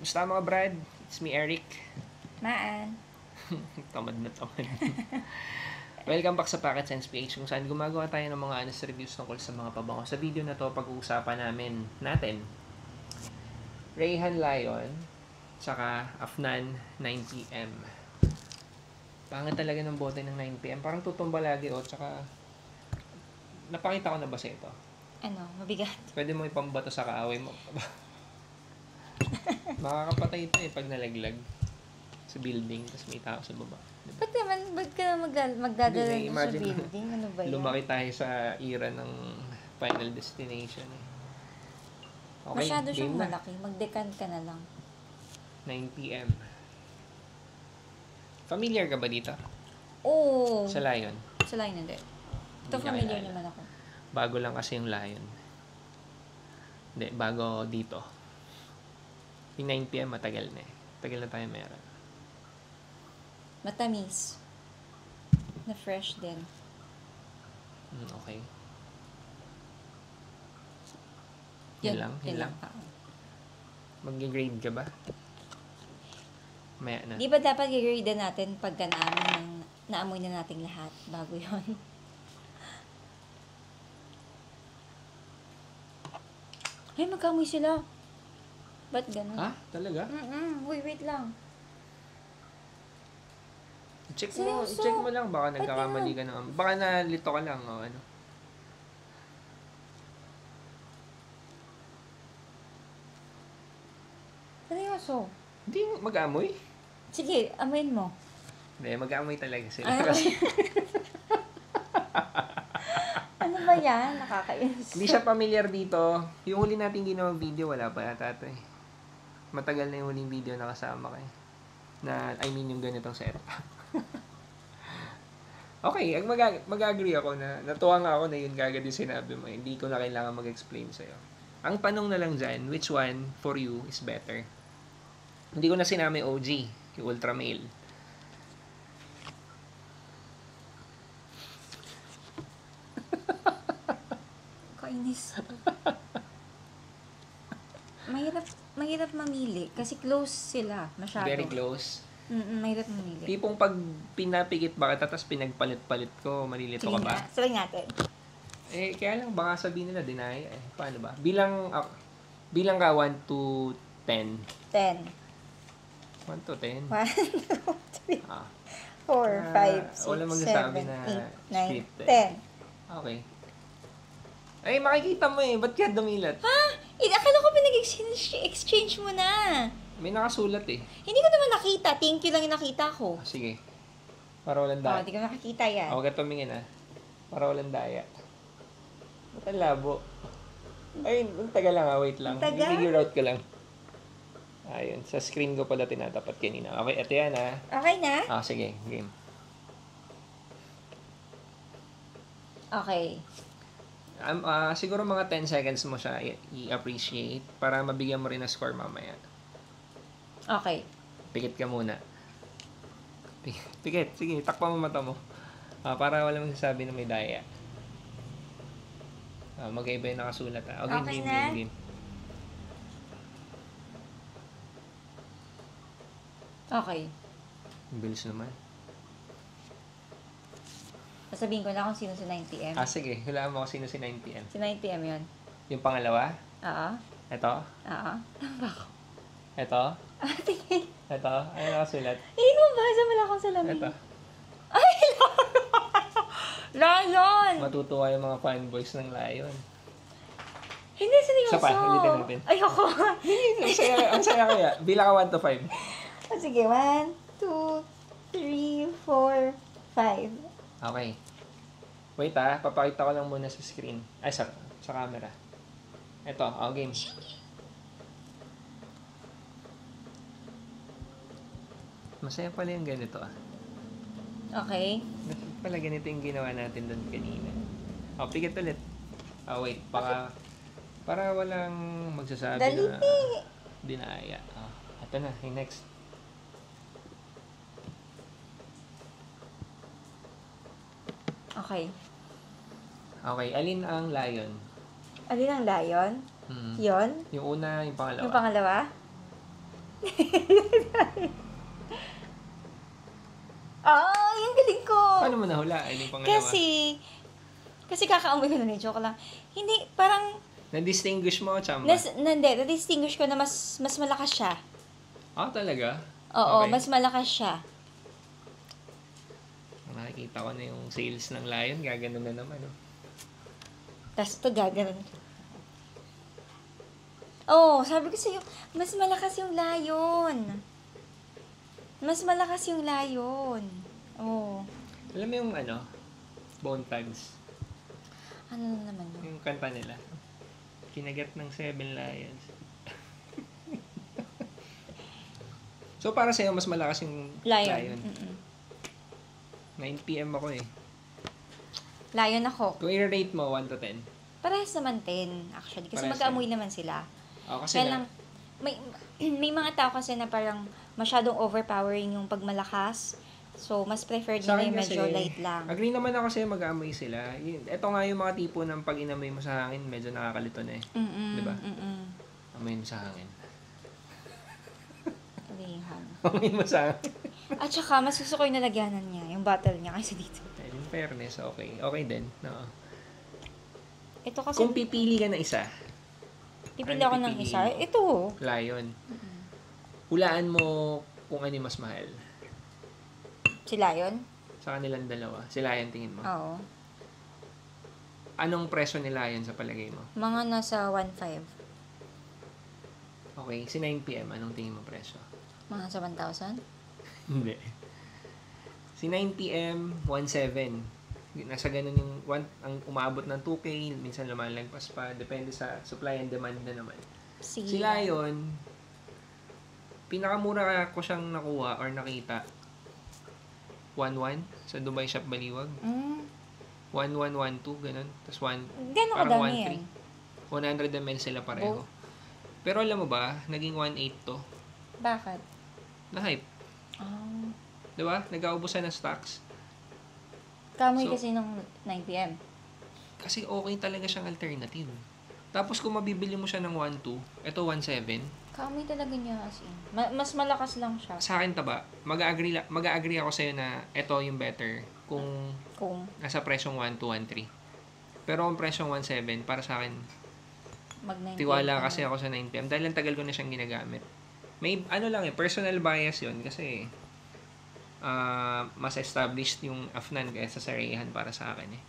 Basta mga Brad, it's me Eric. Maan. Tamad na tamad. Welcome back sa Pocket Sense PH kung saan gumagawa tayo ng mga honest reviews tungkol sa mga pabango. Sa video na to, pag-uusapan natin Rayhan Lion tsaka Afnan 9pm. Pangit talaga ng bote ng 9pm. Parang tutumba lagi tsaka napakita ko na ba sa ito? Ano, mabigat. Pwede mo ipambato sa kaaway mo. Makakapatay ito pag nalaglag sa building tapos may tao sa baba. Diba? Ba't ka magdadala Hindi, sa building? Ano ba yan? Lumaki tayo sa era ng Final Destination. Okay, Masyado siyang game na. malaki. Mag-decant ka na lang. 9pm. Familiar ka ba dito? Oo. Sa Lion? Sa line hindi. Ito Hindi familiar nakilala. naman ako. Bago lang kasi yung Lion. Hindi, bago dito. Yung 9pm matagal na Tagal na tayo meron. Matamis. Na fresh din. Okay. Yan lang? Mag-grade ka ba? Maya na. Di ba dapat i-grade natin pagka naamoy na nating lahat bago yon? Ay, magkaamoy sila. Ba't ganun? Ha? Talaga? Wait lang. Check Seryoso? mo lang. Baka nagkakamali ka ng... Baka nalito ka lang o ano. Seryoso? Hindi mag-amoy. Sige, amoyin mo. Hindi, mag-amoy talaga sila. Ano ba yan? Nakakainis. Hindi siya familiar dito. Yung huli natin ginawang video, wala pa yata ito Matagal na yung huling video na kasama kayo. Yung ganitong setup. Okay, mag-agree ako na natuwa nga ako na yun kagad yung sinabi mo. Hindi ko na kailangan mag-explain sa'yo. Ang tanong na lang dyan, which one for you is better? Hindi ko na sinama OG, yung Ultra Male. Kainis. Mahirap mamili kasi close sila masyado. Very close. Mahirap mamili. Tipong pag pinapikit ba kita tapos pinagpalit-palit ko, malilito ka ba? Sabay natin. Kaya lang baka sabihin nila deny. Paano ba? Bilang ka 1 to 10. 10. 1 to 10? 1, 2, 3, Ah. 4, 5, 6, wala magsasabi 7, na 8, 9, scripted. 10. Okay. Ay, makikita mo Ba't ka dumilat? Ha? Akala ko pinag-exchange mo na. May nakasulat Hindi ko naman nakita. Thank you lang yung nakita ko. Sige. Para walang daya. Hindi ko nakakita yan. Huwag ka tumingin Para walang daya. Ba't ang labo? Ay, taga lang wait lang. Taga? I-figure out ka lang. Ayun, sa screen ko pala tinatapat kanina. Okay, ito yan Okay na? Sige, game. Okay. Siguro mga 10 seconds mo siya i-appreciate para mabigyan mo rin ng score mamaya. Okay. Pikit ka muna. Pikit. Sige, takpan mo mata mo. Para wala magsasabi na may daya. Mag-iba yung nakasulat. Okay, game. Okay. Bilis naman. Sasabihin ko na kung sino si 9pm. Sige. Hulaan mo kung sino si 9pm. Si 9pm yun. Yung pangalawa? Oo. Ito? Oo. Tama ako. Ito? Tingin. Ito? Ano nakasulat? Hindi ko mabasa. Wala akong salamin. Ito. Ay, Lion! Matutuwa yung mga fanboys ng Lion. Hindi, seryoso. Isa pa, ulitin natin. Ayoko. Ang saya kaya. Bilang ka 1 to 5. Sige, 1, 2, 3, 4, 5. Okay. Wait papakita ko lang muna sa screen. Ay, sa camera. Ito, game. Masaya pala yung ganito Okay. Pala ganito yung ginawa natin doon kanina. Pikit ulit. Wait, para walang magsasabi Dali. na dinaya. Ito na, yung next. Okay. Okay, alin ang lion? Alin ang lion? Yon? Yung una, yung pangalawa. Yung pangalawa? Yung galing ko! Paano mo nahulaan yung pangalawa? Kasi kakaamoy ko na rin, joke lang. Hindi, parang, Na-distinguish mo, Chamba? na-distinguish ko na mas malakas siya. Ah, talaga? Oo, Okay. mas malakas siya. Nakikita ko na yung sales ng Lion. Gagano na naman, oh. Tapos ito gaganon. Oh, sabi ko sa'yo, mas malakas yung Lion. Mas malakas yung Lion. Oh. Alam mo yung Bone Thugs? Ano na naman yun? Yung kanta nila. Kinagat ng 7 lions. So, para sa'yo, mas malakas yung Lion. 9 PM ako eh. Lion ako. Kung i-rate mo, 1 to 10. Parehas naman 10, actually. Kasi Parehas mag-amoy naman sila. Kasi Kaya lang, may mga tao kasi na parang masyadong overpowering yung pagmalakas. So, mas preferred sa nila akin yung medyo kasi, light lang. agree naman ako sa'yo, mag-aamoy sila. Ito nga yung mga tipo ng pag inamoy mo sa hangin, medyo nakakalito na eh. Diba? Amoy mo sa hangin. Alihan. Amoy mo sa hangin. At saka, mas gusto ko yung nalagyanan niya, yung bottle niya, kaysa dito. In fairness, okay. Okay din. No. Ito kasi, Kung pipili ka na isa, pipili ano ako ng pipiliin isa. mo? Ito. Lion. Hulaan mo kung ano yung mas mahal. Si Lion? Sa kanilang dalawa. Si Lion tingin mo. Oo. Anong presyo ni Lion sa palagay mo? Mga nasa 1.5. Okay. Si 9PM, anong tingin mo presyo? Mga nasa 1,000? Hindi. Si 9PM, 1.7. Nasa ganun yung ang umabot ng 2K, minsan lumalagpas pa. Depende sa supply and demand na naman. Si Lion, pinakamura ko siyang nakuha or nakita, 1.1 sa Dubai Shop Baliwag. 1.1, 1.2, ganun. Tapos Gano'n parang kadami 1.3. yan? 100 ml sila pareho. Pero alam mo ba, naging 1.8 to. Bakit? Na-hype. Diba? Nag-aubusan ng stocks. Kamoy So, kasi nung 9 PM. Kasi okay talaga siyang alternative. Tapos kung mabibili mo siya ng 1.2, ito 1.7, Kamoy talaga niya as in. Mas malakas lang siya. sa akin taba, mag-agree ako sa'yo na ito yung better kung nasa presyong 1.2, 1.3. Pero kung presyong 1.7, para sa akin, tiwala kasi ako sa 9PM dahil ang tagal ko na siyang ginagamit. May lang personal bias yun kasi mas established yung Afnan kaysa sa Rayhan para sa akin eh.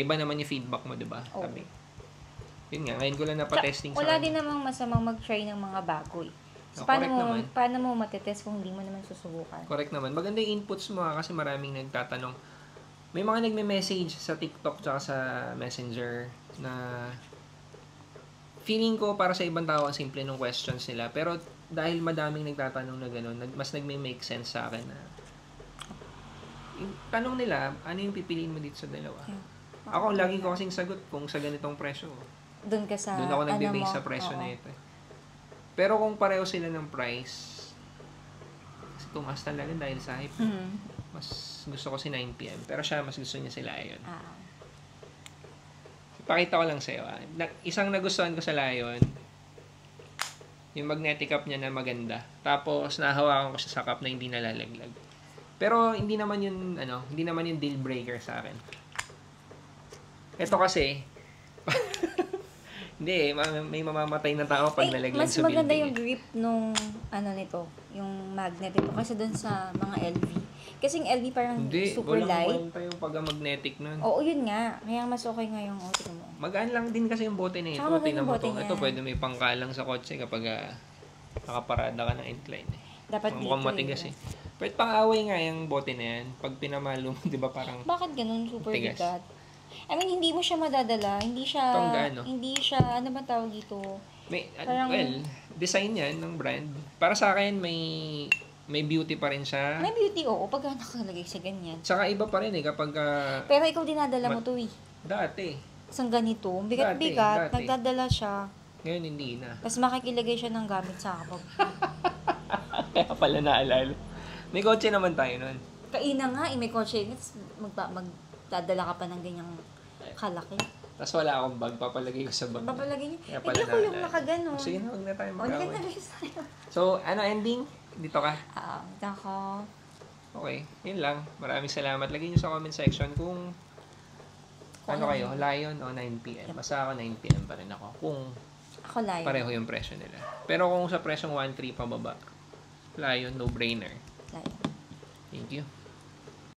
Iba naman yung feedback mo, diba? Sabi. Yun nga, ngayon ko lang napatesting sa wala din namang masamang mag-try ng mga bago eh. So, paano mo matetest kung hindi mo naman susubukan? Correct naman. Maganda yung inputs mo kasi maraming nagtatanong. May mga nagme-message sa TikTok tsaka sa Messenger na feeling ko para sa ibang tao ang simple ng questions nila. Pero dahil madaming nagtatanong na gano'n, mas nagme-make sense sa akin na yung tanong nila, ano yung pipiliin mo dito sa dalawa? Ako, lagi ko kasing sagot kung sa ganitong presyo. Doon ako nagbe-base sa presyo na ito. Pero kung pareho sila ng price, kasi tumaas talaga dahil sa hype. Mas gusto ko si 9PM. Pero siya, mas gusto niya si Lion. Pakita ko lang sa'yo. Isang nagustuhan ko sa Lion, yung magnetic cup niya na maganda. Tapos, nahawakan ko siya sa cup na hindi nalalaglag. Pero, hindi naman yung deal breaker sa akin. Ito kasi, hindi may mamamatay na tao pag nalaglag mas sa building. Mas maganda yung grip nung, nito, yung magnet ito, kasi dun sa mga LV. Kasi yung LV parang super light. Hindi, walang kwenta yung pagka-magnetic nun. Oo, yun nga. Kaya mas okay nga yung auto mo. Magaan lang din kasi yung bote na ito. Tingnan mo to. Ito pwede may pangkalang sa kotse kapag nakaparada ka ng incline. Dapat dito. Mukhang matigas eh. Pwede pang-away nga yung bote na yan. Pag pinamalo mo, di ba parang... Bakit ganun? Super tigas. bigat. I mean, hindi mo siya madadala. Hindi siya... Hindi siya... Ano ba tawag dito? Design yan ng brand. Para sa akin, may beauty pa rin siya. May beauty, oo. Pag nakalagay sa ganyan. Tsaka iba pa rin eh kapag... Pero ikaw dinadala mo to eh. Dati. Isang ganito. Bigat-bigat. Nagdadala siya. Ngayon hindi na. Tapos makikilagay siya ng gamit sa kapag. Kaya pala naalala. May kotse naman tayo nun. Kaina nga, may kotse. Magdadala ka pa ng ganyang kalaki. Tapos wala akong bag, papalagay ko sa bag. Papalagay niyo. Kaya Hindi ako yung naalala. nakaganon. Sige na, huwag na tayo O, lagyan mag-away. na gusto tayo. So, ano ending? Dito ka. Ito ako. Okay, yun lang. Maraming salamat. Lagay nyo sa comment section kung ano kayo, Lion o 9pm. Basta ako 9pm pa rin ako. Kung Ako Lion. pareho yung presyo nila. Pero kung sa presyong 1.3 pababa, Lion, no-brainer. Lion. Thank you.